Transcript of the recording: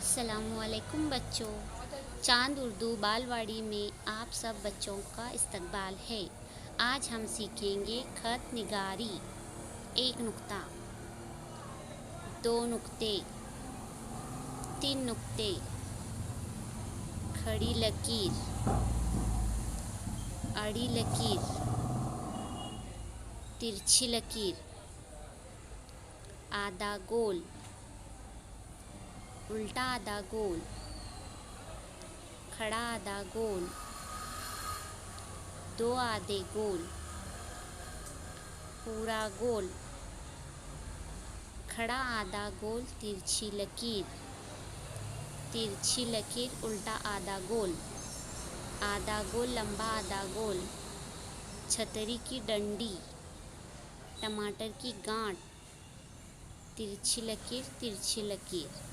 अस्सलामुअलैकुम बच्चों। चांद उर्दू बालवाड़ी में आप सब बच्चों का इस्तकबाल है। आज हम सीखेंगे खत निगारी। एक नुक्ता, दो नुक्ते, तीन नुक्ते, खड़ी लकीर, आड़ी लकीर, तिरछी लकीर, आधा गोल, उल्टा आधा गोल, खड़ा आधा गोल, दो आधे गोल, पूरा गोल, खड़ा आधा गोल, तिरछी लकीर, तिरछी लकीर, उल्टा आधा गोल लंबा आधा गोल, छतरी की डंडी, टमाटर की गांठ, तिरछी लकीर, तिरछी लकीर।